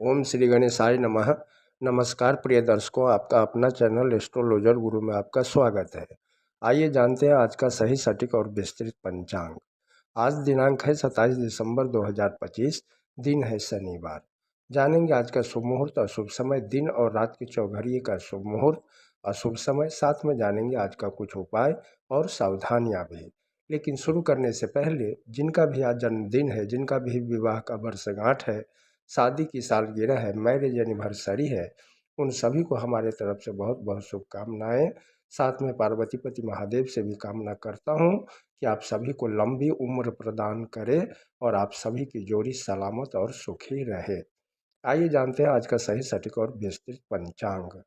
ओम श्री गणेशाय नमः। नमस्कार प्रिय दर्शकों, आपका अपना चैनल एस्ट्रोलॉजर गुरु में आपका स्वागत है। आइए जानते हैं आज का सही सटीक और विस्तृत पंचांग। आज दिनांक है 27 दिसंबर 2025, दिन है शनिवार। जानेंगे आज का शुभ मुहूर्त, अशुभ समय, दिन और रात की चौघड़िए का शुभ मुहूर्त, अशुभ समय, साथ में जानेंगे आज का कुछ उपाय और सावधानियाँ भी। लेकिन शुरू करने से पहले जिनका भी आज जन्मदिन है, जिनका भी विवाह का वर्षगांठ है, शादी की सालगिरह है, मैरिज एनिवर्सरी है, उन सभी को हमारे तरफ से बहुत बहुत शुभकामनाएं। साथ में पार्वती पति महादेव से भी कामना करता हूं कि आप सभी को लंबी उम्र प्रदान करे और आप सभी की जोड़ी सलामत और सुखी रहे। आइए जानते हैं आज का सही सटीक और विस्तृत पंचांग।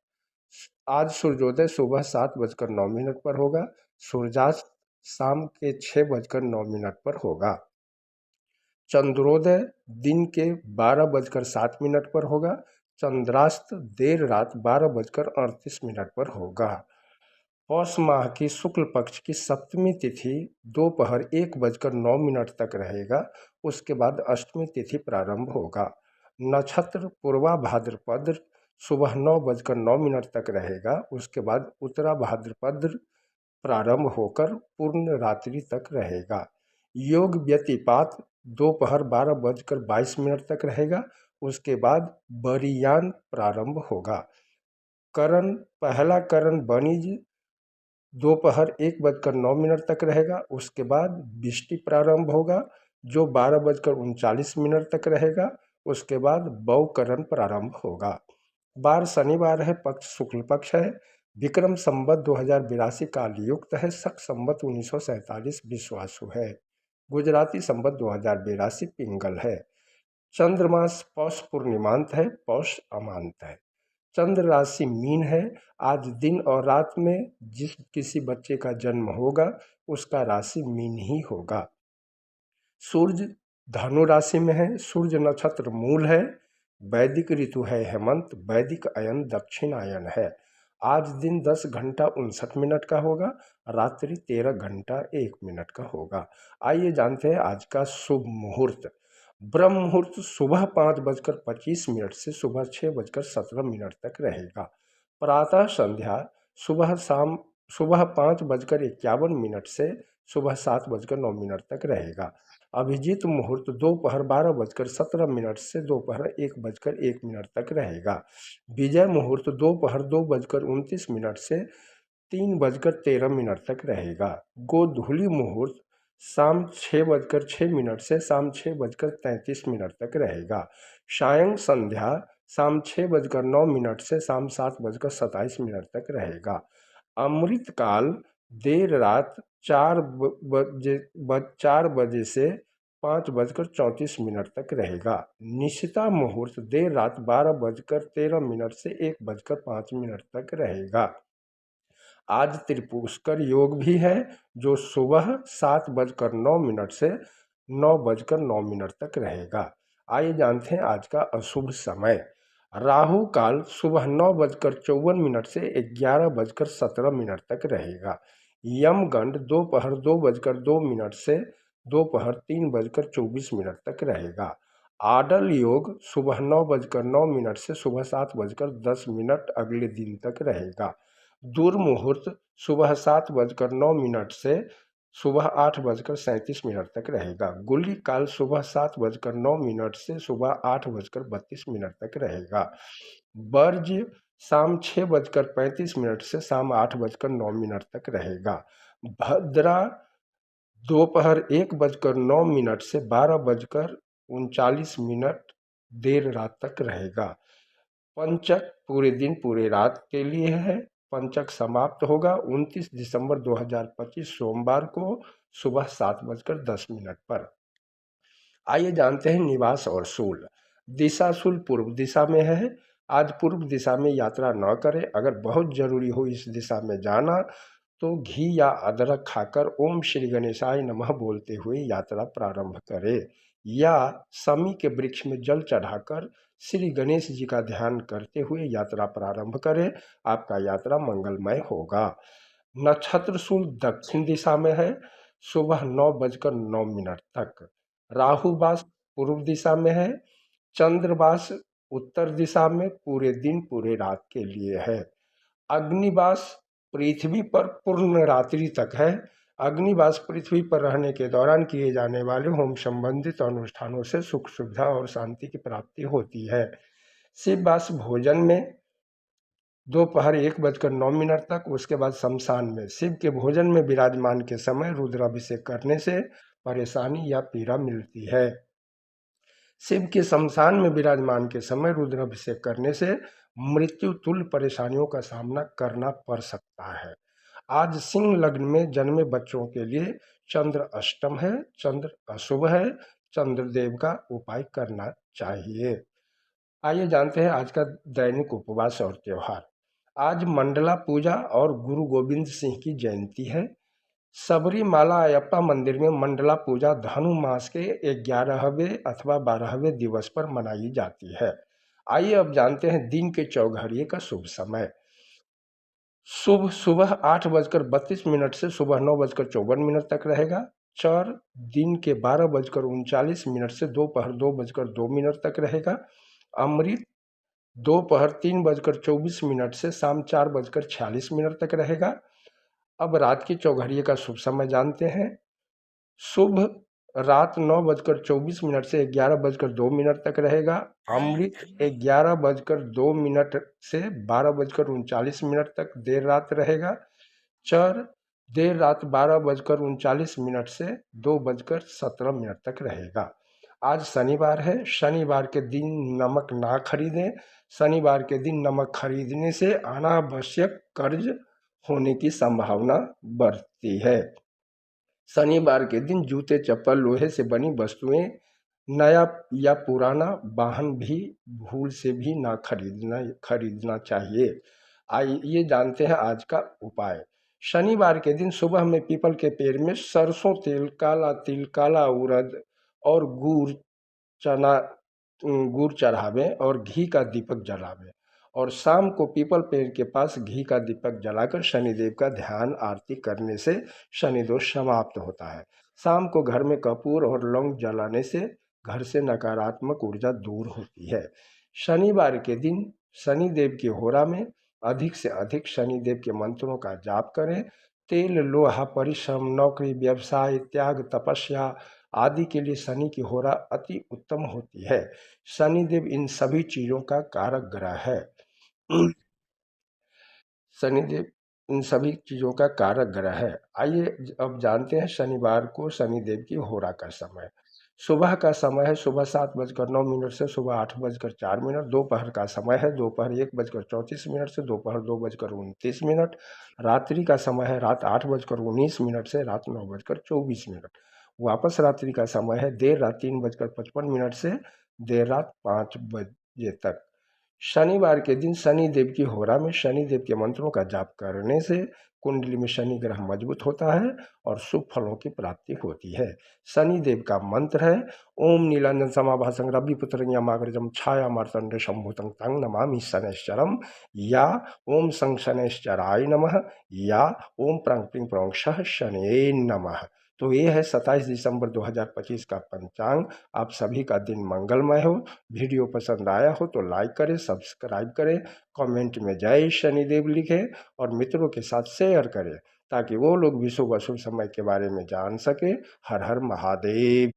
आज सूर्योदय सुबह 7:09 पर होगा। सूर्यास्त शाम के 6:09 पर होगा। चंद्रोदय दिन के 12:07 पर होगा। चंद्रास्त देर रात 12:38 पर होगा। पौष माह की शुक्ल पक्ष की सप्तमी तिथि दोपहर 1:09 तक रहेगा। उसके बाद अष्टमी तिथि प्रारंभ होगा। नक्षत्र पूर्वा भाद्रपद सुबह 9:09 तक रहेगा। उसके बाद उत्तरा भाद्रपद प्रारंभ होकर पूर्ण रात्रि तक रहेगा। योग व्यतिपात दोपहर 12:22 तक रहेगा। उसके बाद बरियान प्रारंभ होगा। करण पहला करण बनिज दोपहर 1:09 तक रहेगा। उसके बाद बिष्टि प्रारंभ होगा जो 12:39 तक रहेगा। उसके बाद बौकरण प्रारंभ होगा। बार शनिवार है, पक्ष शुक्ल पक्ष है। विक्रम संवत 2082 काल युक्त है। शक संवत 1947 विश्वासु है। गुजराती संवत 2082 पिंगल है। चंद्रमास पौष पूर्णिमांत है, पौष अमांत है। चंद्र राशि मीन है। आज दिन और रात में जिस किसी बच्चे का जन्म होगा उसका राशि मीन ही होगा। सूर्य धनु राशि में है। सूर्य नक्षत्र मूल है। वैदिक ऋतु है हेमंत। वैदिक अयन दक्षिणायन है। आज दिन 10:59 का होगा। रात्रि 13:01 का होगा। आइए जानते हैं आज का शुभ मुहूर्त। ब्रह्म मुहूर्त सुबह 5:25 से सुबह 6:17 तक रहेगा। प्रातः संध्या सुबह 5:51 से सुबह 7:09 तक रहेगा। अभिजीत मुहूर्त दोपहर 12:17 से दोपहर 1:01 तक रहेगा। विजय मुहूर्त दोपहर 2:29 से 3:13 तक रहेगा। गोधूली मुहूर्त शाम 6:06 से शाम 6:33 तक रहेगा। सायं संध्या शाम 6:09 से शाम 7:27 तक रहेगा। अमृत काल देर रात 4 बजे से 5:34 तक रहेगा। निशिता मुहूर्त देर रात 12:13 से 1:05 तक रहेगा। आज त्रिपुष्कर योग भी है जो सुबह 7:09 से 9:09 तक रहेगा। आइए जानते हैं आज का अशुभ समय। राहु काल सुबह 9:54 से 11:17 तक रहेगा। यमगंड दोपहर 2:02 से दोपहर 3:24 तक रहेगा। आडल योग सुबह 9:09 से सुबह 7:10 अगले दिन तक रहेगा। दुर्मुहूर्त सुबह 7:09 से सुबह 8:37 तक रहेगा। गुल्ली काल सुबह 7:09 से सुबह 8:32 तक रहेगा। वर्ज शाम 6:35 से शाम 8:09 तक रहेगा। भद्रा दोपहर 1:09 से 12:39 देर रात तक रहेगा। पंचक पूरे दिन पूरे रात के लिए है। पंचक समाप्त होगा 29 दिसंबर 2025 सोमवार को सुबह 7:10 पर। आइए जानते हैं निवास और शूल। दिशा शूल पूर्व दिशा में है। आज पूर्व दिशा में यात्रा न करें। अगर बहुत जरूरी हो इस दिशा में जाना तो घी या अदरक खाकर ओम श्री गणेशाय नमः बोलते हुए यात्रा प्रारंभ करें, या समी के वृक्ष में जल चढ़ाकर श्री गणेश जी का ध्यान करते हुए यात्रा प्रारंभ करें। आपका यात्रा मंगलमय होगा। नक्षत्र शूल दक्षिण दिशा में है सुबह 9:09 तक। राहुवास पूर्व दिशा में है। चंद्रवास उत्तर दिशा में पूरे दिन पूरे रात के लिए है। अग्निवास पृथ्वी पर पूर्ण रात्रि तक है। अग्निवास पृथ्वी पर रहने के दौरान किए जाने वाले होम संबंधित अनुष्ठानों से सुख सुविधा और शांति की प्राप्ति होती है। शिववास भोजन में दोपहर 1:09 तक, उसके बाद शमशान में शिव के भोजन में विराजमान के समय रुद्राभिषेक करने से परेशानी या पीड़ा मिलती है। शिव के शमशान में विराजमान के समय रुद्राभिषेक करने से मृत्यु तुल्य परेशानियों का सामना करना पड़ सकता है। आज सिंह लग्न में जन्मे बच्चों के लिए चंद्र अष्टम है, चंद्र अशुभ है, चंद्रदेव का उपाय करना चाहिए। आइए जानते हैं आज का दैनिक उपवास और त्योहार। आज मंडला पूजा और गुरु गोविंद सिंह की जयंती है। सबरीमाला अयप्पा मंदिर में मंडला पूजा धनु मास के 11वें अथवा 12वें दिवस पर मनाई जाती है। आइए अब जानते हैं दिन के चौघड़िए का शुभ समय। शुभ सुबह 8:32 से सुबह 9:54 तक रहेगा। चौर दिन के 12:39 से दोपहर 2:02 तक रहेगा। अमृत दोपहर 3:24 से शाम 4:46 तक रहेगा। अब रात की चौघड़िए का शुभ समय जानते हैं। शुभ रात 9:24 से 11:02 तक रहेगा। अमृत 11:02 से 12:39 तक देर रात रहेगा। चर देर रात 12:39 से 2:17 तक रहेगा। आज शनिवार है। शनिवार के दिन नमक ना खरीदें। शनिवार के दिन नमक खरीदने से अनावश्यक कर्ज होने की संभावना बढ़ती है। शनिवार के दिन जूते चप्पल लोहे से बनी वस्तुएं, नया या पुराना वाहन भी भूल से भी ना खरीदना चाहिए। आइए जानते हैं आज का उपाय। शनिवार के दिन सुबह में पीपल के पेड़ में सरसों तेल, काला तिल, काला उड़द और चना गुड़ चढ़ावें और घी का दीपक जलावें, और शाम को पीपल पेड़ के पास घी का दीपक जलाकर शनिदेव का ध्यान आरती करने से शनि दोष समाप्त होता है। शाम को घर में कपूर और लौंग जलाने से घर से नकारात्मक ऊर्जा दूर होती है। शनिवार के दिन शनिदेव की होरा में अधिक से अधिक शनिदेव के मंत्रों का जाप करें। तेल, लोहा, परिश्रम, नौकरी, व्यवसाय, त्याग, तपस्या आदि के लिए शनि की होरा अति उत्तम होती है। शनिदेव इन सभी चीज़ों का कारक ग्रह है। शनिदेव इन सभी चीज़ों का कारक ग्रह है। आइए अब जानते हैं शनिवार को शनिदेव की होरा का समय। सुबह का समय है सुबह 7:09 से सुबह 8:04। दोपहर का समय है दोपहर 1:34 से दोपहर 2:29। रात्रि का समय है रात 8:19 से रात 9:24। वापस रात्रि का समय है देर रात 3:55 से देर रात 5 बजे तक। शनिवार के दिन शनिदेव की होरा में शनिदेव के मंत्रों का जाप करने से कुंडली में शनि ग्रह मजबूत होता है और शुभ फलों की प्राप्ति होती है। शनिदेव का मंत्र है ओम नीलांजन समाभासं रविपुत्रं यमाग्रजं छाया मार्तंड शंभुतं तं नमामि शनैश्चरम, या ओम सं शनैश्चराय नमः, या ओम प्रं प्रिं प्रौं सः शनये नमः। तो ये है 27 दिसंबर 2025 का पंचांग। आप सभी का दिन मंगलमय हो। वीडियो पसंद आया हो तो लाइक करें, सब्सक्राइब करें, कमेंट में जय शनिदेव लिखें और मित्रों के साथ शेयर करें ताकि वो लोग भी शुभ अशुभ समय के बारे में जान सके। हर हर महादेव।